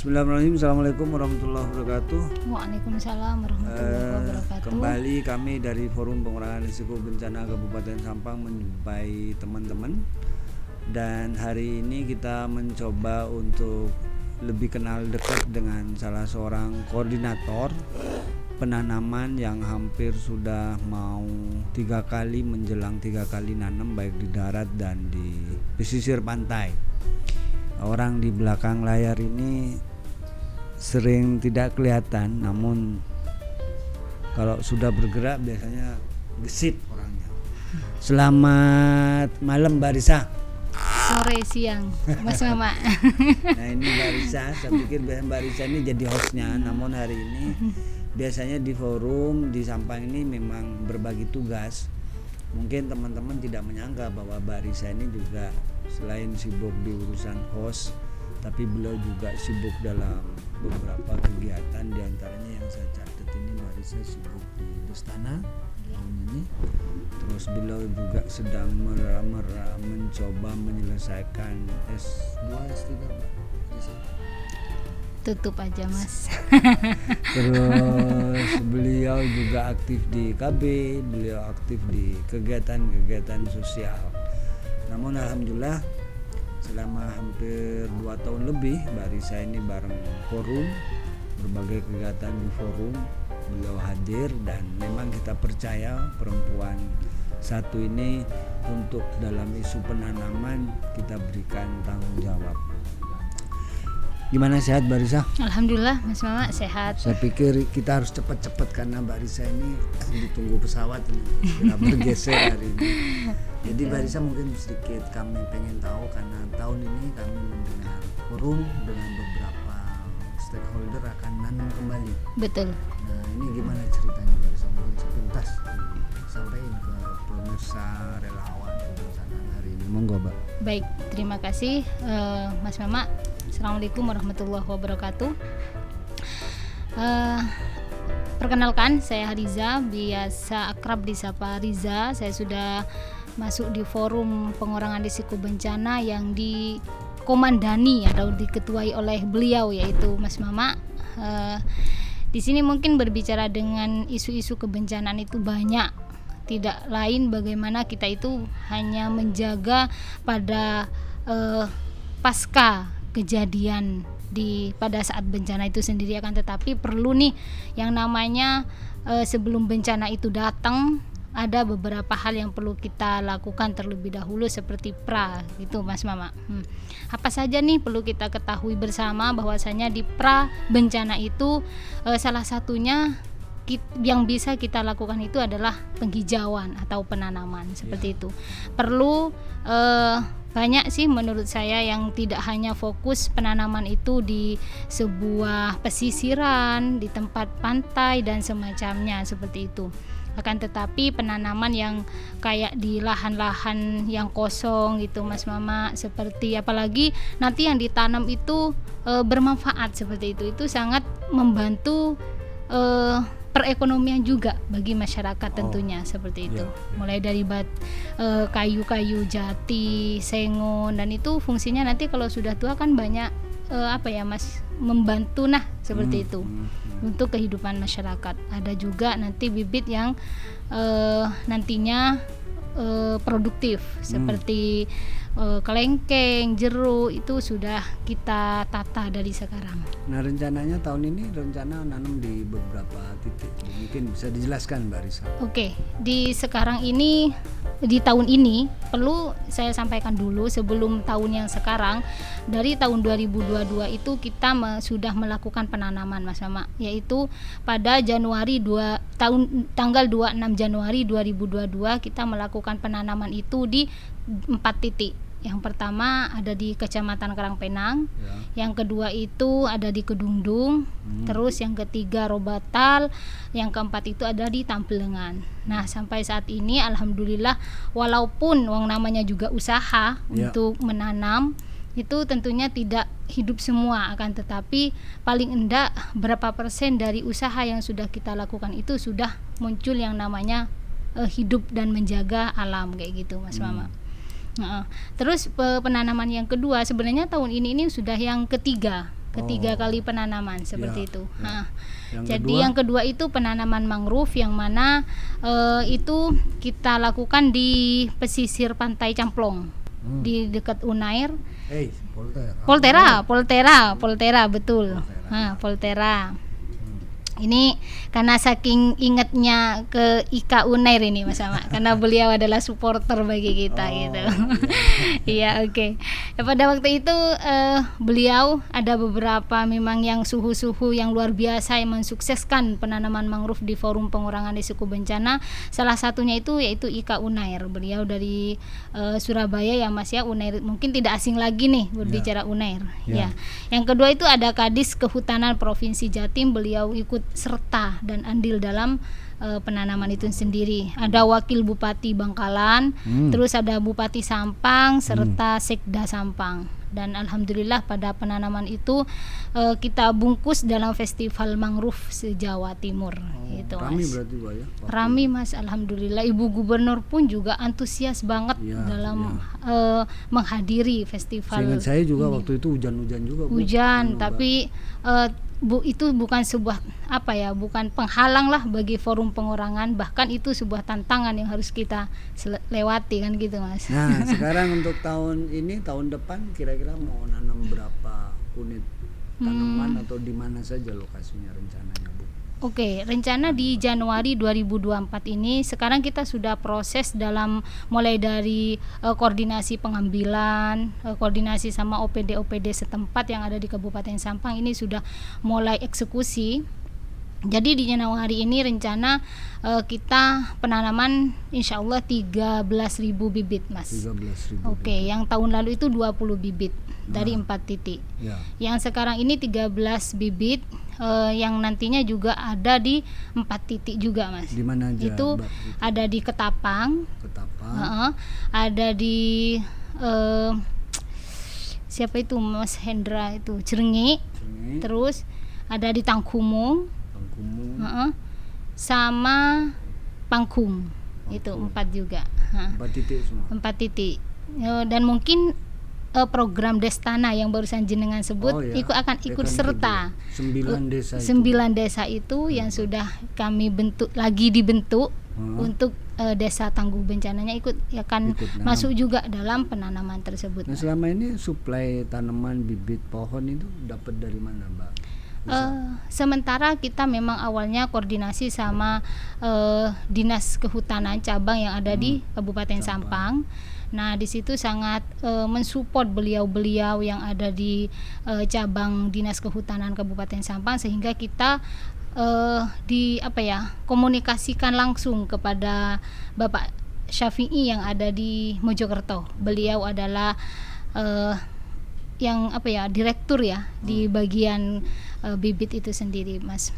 Bismillahirrahmanirrahim. Assalamualaikum warahmatullahi wabarakatuh. Waalaikumsalam warahmatullahi wabarakatuh. Kembali kami dari Forum Pengurangan Risiko Bencana Kabupaten Sampang menjumpai teman-teman. Dan hari ini kita mencoba untuk lebih kenal dekat dengan salah seorang koordinator penanaman yang hampir sudah mau 3 kali menjelang 3 kali nanam, baik di darat dan di pesisir pantai. Orang di belakang layar ini sering tidak kelihatan, namun kalau sudah bergerak biasanya gesit orangnya. Selamat malam Mbak Risa. Sore siang Mas Mama. Nah ini Mbak Risa, saya pikir Mbak Risa ini jadi hostnya, namun hari ini biasanya di forum di Sampang ini memang berbagi tugas. Mungkin teman-teman tidak menyangka bahwa Mbak Risa ini juga selain sibuk di urusan host, tapi beliau juga sibuk dalam beberapa kegiatan, diantaranya yang saya catat ini Mbak Risa sibuk di Dostana tahun ini. Terus beliau juga sedang mencoba menyelesaikan S2, S3 Mbak Risa. Tutup aja Mas. Terus beliau juga aktif di KB, beliau aktif di kegiatan-kegiatan sosial. Namun alhamdulillah selama hampir 2 tahun lebih Mbak Risa ini bareng forum, berbagai kegiatan di forum beliau hadir, dan memang kita percaya perempuan satu ini untuk dalam isu penanaman kita berikan tanggung jawab. Gimana, sehat Mbak Risa? Alhamdulillah Mas Mama sehat. Saya pikir kita harus cepat-cepat karena Mbak Risa ini ditunggu pesawat ini, sudah bergeser hari ini. Jadi Mbak Risa mungkin sedikit kami pengen tahu, karena tahun ini kami mendengar forum dengan beberapa stakeholder akan nanam kembali. Betul. Nah ini gimana ceritanya Mbak Risa? Mungkin sepintas disampaikan ke pemirsa relawan kebencanaan hari ini. Monggo Mbak. Baik, terima kasih Mas Mama. Assalamualaikum warahmatullahi wabarakatuh. Perkenalkan, saya Riza, biasa akrab disapa Riza. Saya sudah masuk di forum pengurangan risiko bencana yang dikomandani atau diketuai oleh beliau, yaitu Mas Mama. Di sini mungkin berbicara dengan isu-isu kebencanaan itu banyak. Tidak lain bagaimana kita itu hanya menjaga pada pasca kejadian pada saat bencana itu sendiri, akan tetapi perlu nih yang namanya sebelum bencana itu datang ada beberapa hal yang perlu kita lakukan terlebih dahulu seperti pra gitu Mas Mama. Apa saja nih perlu kita ketahui bersama bahwasanya di pra bencana itu salah satunya yang bisa kita lakukan itu adalah penghijauan atau penanaman seperti itu. Perlu banyak sih menurut saya yang tidak hanya fokus penanaman itu di sebuah pesisiran, di tempat pantai dan semacamnya seperti itu. Akan tetapi penanaman yang kayak di lahan-lahan yang kosong gitu Mas Mama, seperti apalagi nanti yang ditanam itu bermanfaat seperti itu sangat membantu perekonomian juga bagi masyarakat tentunya seperti itu. Mulai dari kayu-kayu jati, sengon, dan itu fungsinya nanti kalau sudah tua kan banyak Mas, membantu seperti itu untuk kehidupan masyarakat. Ada juga nanti bibit yang nantinya produktif seperti kelengkeng, jeruk, itu sudah kita tata dari sekarang. Nah rencananya tahun ini rencana nanam di beberapa titik, mungkin bisa dijelaskan Mbak Risa. Oke, di tahun ini perlu saya sampaikan dulu sebelum tahun yang sekarang. Dari tahun 2022 itu kita sudah melakukan penanaman Mas Mama, yaitu pada tanggal 26 Januari 2022 kita melakukan penanaman itu di 4 titik. Yang pertama ada di Kecamatan Karangpenang, yang kedua itu ada di Kedungdung, terus yang ketiga Robatal, yang keempat itu ada di Tampelengan. Nah sampai saat ini alhamdulillah, walaupun namanya juga usaha untuk menanam, itu tentunya tidak hidup semua, akan tetapi paling enggak berapa persen dari usaha yang sudah kita lakukan itu sudah muncul yang namanya hidup dan menjaga alam kayak gitu Mas Mama. Terus penanaman yang kedua sebenarnya tahun ini sudah yang ketiga ketiga kali penanaman seperti Ya, itu. ya. Nah, Yang jadi kedua? yang kedua itu penanaman mangrove yang mana itu kita lakukan di pesisir pantai Camplong di dekat Unair. Poltera betul. Nah, Poltera. Ini karena saking ingatnya ke Ika Unair ini Mas Ama, karena beliau adalah supporter bagi kita gitu. Iya, oke. Ya, pada waktu itu beliau ada beberapa memang yang suhu-suhu yang luar biasa yang mensukseskan penanaman mangrove di Forum Pengurangan Risiko Bencana. Salah satunya itu yaitu Ika Unair. Beliau dari Surabaya ya Mas ya. Unair mungkin tidak asing lagi nih berbicara Unair. Ya. Yang kedua itu ada Kadis Kehutanan Provinsi Jatim, beliau ikut serta dan andil dalam penanaman itu sendiri. Ada Wakil Bupati Bangkalan, terus ada Bupati Sampang serta Sekda Sampang. Dan alhamdulillah pada penanaman itu kita bungkus dalam Festival Mangrove se-Jawa Timur. Gitu, Rami Mas. berarti Mbak ya? Rami Mas, alhamdulillah. Ibu Gubernur pun juga antusias banget dalam menghadiri festival. Seingat saya juga waktu itu hujan-hujan juga Bu. Hujan, tapi itu bukan sebuah bukan penghalang lah bagi Forum Pengurangan, bahkan itu sebuah tantangan yang harus kita lewati kan gitu Mas. Nah sekarang untuk tahun ini, tahun depan kira-kira mau nanam berapa unit tanaman atau di mana saja lokasinya rencananya Bu? Oke, rencana di Januari 2024 ini sekarang kita sudah proses dalam mulai dari koordinasi pengambilan, koordinasi sama OPD setempat yang ada di Kabupaten Sampang, ini sudah mulai eksekusi. Jadi di Januari ini rencana kita penanaman insya Allah 13.000 bibit Mas. 13.000. Oke, yang tahun lalu itu 20 bibit dari 4 titik. Ya. Yang sekarang ini 13 bibit yang nantinya juga ada di 4 titik juga Mas. Di mana aja? Itu Mbak? ada di Ketapang, ada di siapa itu Mas Hendra itu Cirenyi, terus ada di Tangkumung, sama Pangkung. Itu 4 juga. 4 titik semua. 4 titik. Dan mungkin program Destana yang barusan jenengan sebut itu akan ikut serta 9 desa 9 desa itu yang sudah kami dibentuk untuk desa tangguh bencananya akan masuk juga dalam penanaman tersebut. Nah selama ini suplai tanaman bibit pohon itu dapat dari mana Mbak? Sementara kita memang awalnya koordinasi sama Dinas Kehutanan cabang yang ada di Kabupaten Sampang. Nah di situ sangat mensupport beliau-beliau yang ada di cabang Dinas Kehutanan Kabupaten Sampang, sehingga kita komunikasikan langsung kepada Bapak Syafi'i yang ada di Mojokerto. Beliau adalah direktur ya di bagian bibit itu sendiri Mas.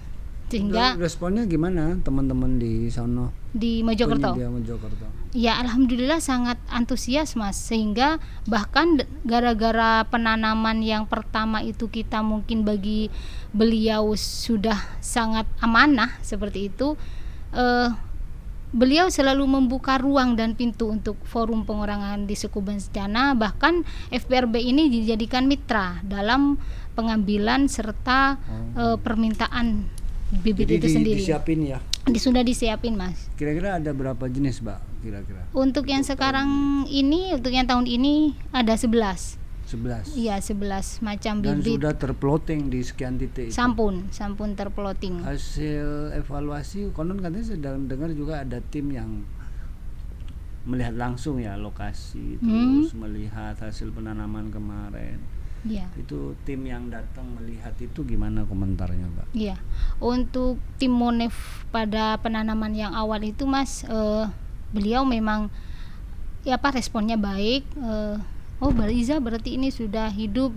Sehingga responnya gimana teman-teman di sono di Mojokerto? Ya alhamdulillah sangat antusias Mas, sehingga bahkan gara-gara penanaman yang pertama itu kita mungkin bagi beliau sudah sangat amanah seperti itu, beliau selalu membuka ruang dan pintu untuk Forum Pengurangan Risiko Bencana. Bahkan FPRB ini dijadikan mitra dalam pengambilan serta permintaan bibit. Jadi itu sendiri disiapin ya? Sudah disiapin Mas. Kira-kira ada berapa jenis Mbak kira-kira? Untuk yang sekarang ini, untuk yang tahun ini ada 11. 11. Iya, 11 macam Dan bibit. sudah terploting di sekian titik itu. Sampun terploting. Hasil evaluasi konon katanya sedang dengar juga ada tim yang melihat langsung ya lokasi, terus melihat hasil penanaman kemarin. Iya. Itu tim yang datang melihat itu gimana komentarnya Mbak? Iya. Untuk tim Monef pada penanaman yang awal itu Mas, beliau memang responnya baik. Mbak Liza berarti ini sudah hidup,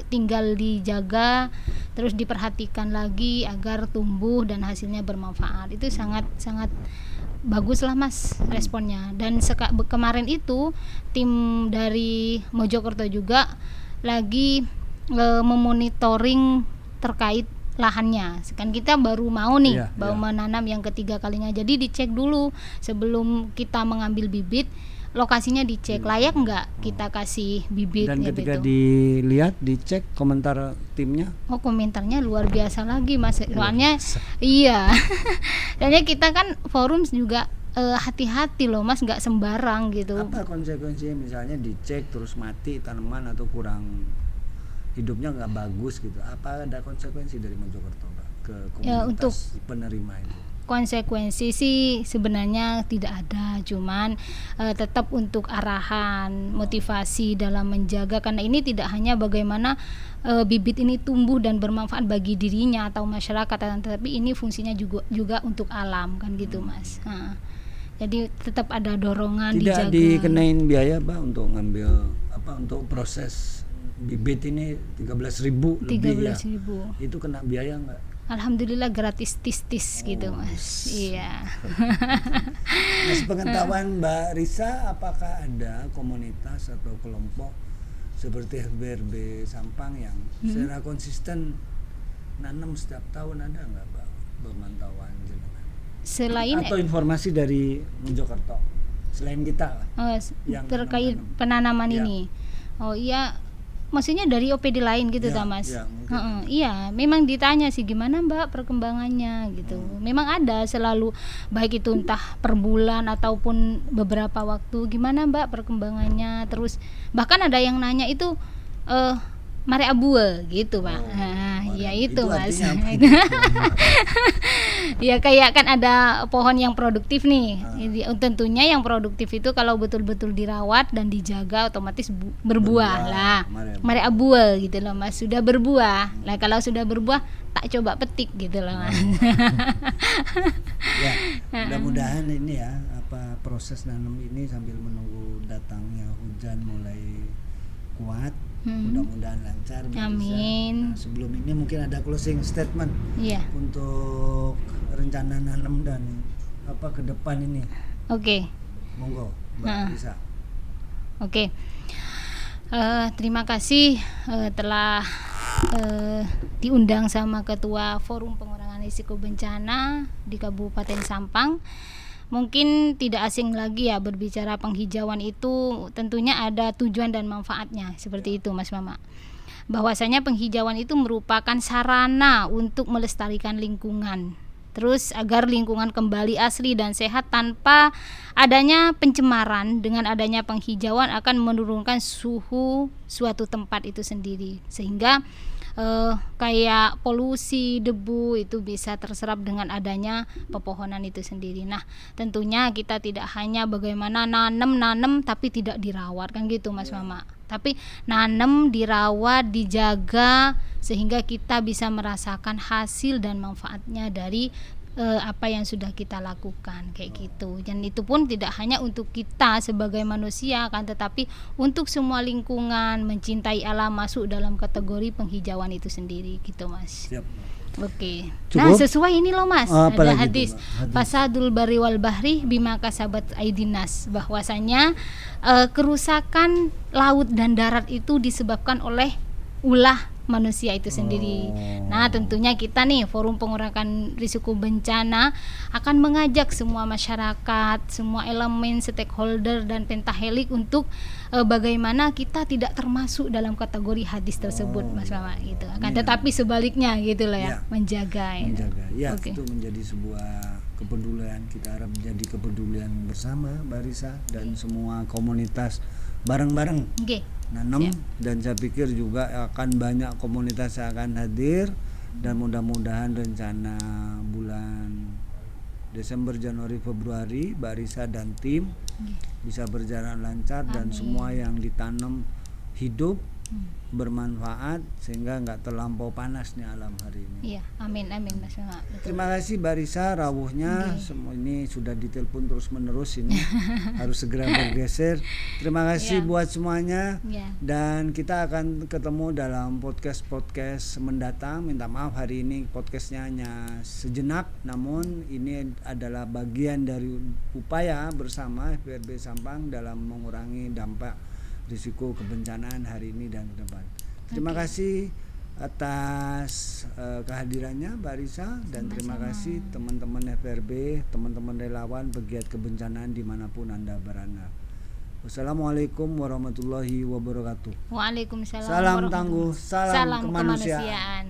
tinggal dijaga terus diperhatikan lagi agar tumbuh dan hasilnya bermanfaat. Itu sangat bagus lah Mas responnya. Dan kemarin itu tim dari Mojokerto juga lagi memonitoring terkait lahannya. Kan kita baru mau menanam yang ketiga kalinya. Jadi dicek dulu sebelum kita mengambil bibit lokasinya dicek layak nggak kita kasih bibit Dan kayak ketika gitu. dilihat, dicek komentar timnya, Oh, komentarnya luar biasa lagi Mas. Soalnya iya. Soalnya kita kan forum juga hati-hati loh Mas, nggak sembarang gitu. apa konsekuensinya misalnya dicek terus mati tanaman atau kurang hidupnya nggak bagus gitu, apa ada konsekuensi dari Mojokerto Pak, ke Ya, komunitas untuk penerima itu? konsekuensi sih sebenarnya tidak ada, cuman tetap untuk arahan, motivasi dalam menjaga, karena ini tidak hanya bagaimana bibit ini tumbuh dan bermanfaat bagi dirinya atau masyarakat, tetapi ini fungsinya juga untuk alam kan gitu Mas. Jadi tetap ada dorongan Tidak dijaga. dikenain biaya Pak untuk ngambil untuk proses bibit ini 13.000 lebih ya, 13.000. itu kena biaya nggak? Alhamdulillah gratis tis gitu Mas. Iya. Nah, sepengetahuan Mbak Risa, apakah ada komunitas atau kelompok seperti FBRB Sampang yang secara konsisten nanam setiap tahun, ada nggak Mbak pemantauan jenengan? Selain Atau informasi dari Mojokerto selain kita lah, yang terkait nanam-nanam. penanaman Ya. ini. Oh iya, maksudnya dari OPD lain gitu Ya, ta Mas? ya, mungkin. Iya, memang ditanya sih gimana Mbak perkembangannya gitu. Memang ada selalu, baik itu entah per bulan ataupun beberapa waktu, gimana Mbak perkembangannya. Terus bahkan ada yang nanya itu mare abue gitu Pak. Ya itu Mas. artinya apa? Ya kayak kan ada pohon yang produktif nih. Jadi, tentunya yang produktif itu kalau betul-betul dirawat dan dijaga otomatis berbuah lah. Mare abue gitu loh Mas. Sudah berbuah. Lah kalau sudah berbuah tak coba petik gitu loh Mas. Ya, mudah-mudahan ini ya proses nanam ini sambil menunggu datangnya hujan mulai kuat, mudah-mudahan lancar. Amin. Nah, sebelum ini mungkin ada closing statement Iya. untuk rencana nanam dan ke depan ini. Oke. Monggo Mbak Risa. Oke. Terima kasih telah diundang sama Ketua Forum Pengurangan Risiko Bencana di Kabupaten Sampang. Mungkin tidak asing lagi ya berbicara penghijauan itu tentunya ada tujuan dan manfaatnya, seperti itu Mas Mama. Bahwasanya penghijauan itu merupakan sarana untuk melestarikan lingkungan. Terus agar lingkungan kembali asli dan sehat tanpa adanya pencemaran. Dengan adanya penghijauan akan menurunkan suhu suatu tempat itu sendiri, sehingga kayak polusi, debu itu bisa terserap dengan adanya pepohonan itu sendiri. Nah, tentunya kita tidak hanya bagaimana nanam tapi tidak dirawat kan gitu Mas Mama. Tapi nanam, dirawat, dijaga sehingga kita bisa merasakan hasil dan manfaatnya dari apa yang sudah kita lakukan kayak gitu. Dan itu pun tidak hanya untuk kita sebagai manusia kan, tetapi untuk semua lingkungan, mencintai alam masuk dalam kategori penghijauan itu sendiri gitu Mas. Siap. Oke. Cukup? Nah, sesuai ini loh Mas. Apa ada lagi hadis tuh, Mbak? Hadis. Fasadul bari wal bahri bima kasabat aidinas, bahwasanya kerusakan laut dan darat itu disebabkan oleh ulah manusia itu sendiri. Nah, tentunya kita nih Forum Pengurangan Risiko Bencana akan mengajak semua masyarakat, semua elemen stakeholder dan pentahelik untuk bagaimana kita tidak termasuk dalam kategori hadis tersebut Mas Mama gitu. Akan tetapi sebaliknya gitu loh ya, menjaga. Ya, Oke. itu menjadi sebuah kepedulian, kita harap menjadi kepedulian bersama Mbak Risa dan semua komunitas bareng-bareng Oke. nanam. Dan saya pikir juga akan banyak komunitas yang akan hadir, dan mudah-mudahan rencana bulan Desember, Januari, Februari Mbak Risa dan tim bisa berjalan lancar. Dan semua yang ditanam hidup, bermanfaat, sehingga nggak terlampau panas nih alam hari ini. Iya, amin Mas Mama. Betul. Terima kasih Mbak Risa, rawuhnya semua ini sudah ditelepon terus menerus ini harus segera bergeser. Terima kasih buat semuanya. Ya. Dan kita akan ketemu dalam podcast mendatang. Minta maaf hari ini podcastnya hanya sejenak, namun ini adalah bagian dari upaya bersama FBRB Sampang dalam mengurangi dampak risiko kebencanaan hari ini dan ke depan. Terima kasih atas kehadirannya Mbak Risa, dan terima kasih teman-teman FBRB, teman-teman relawan pegiat kebencanaan dimanapun Anda berada. Wassalamualaikum warahmatullahi wabarakatuh. Waalaikumsalam Salam warahmatullahi tangguh, salam kemanusiaan. kemanusiaan.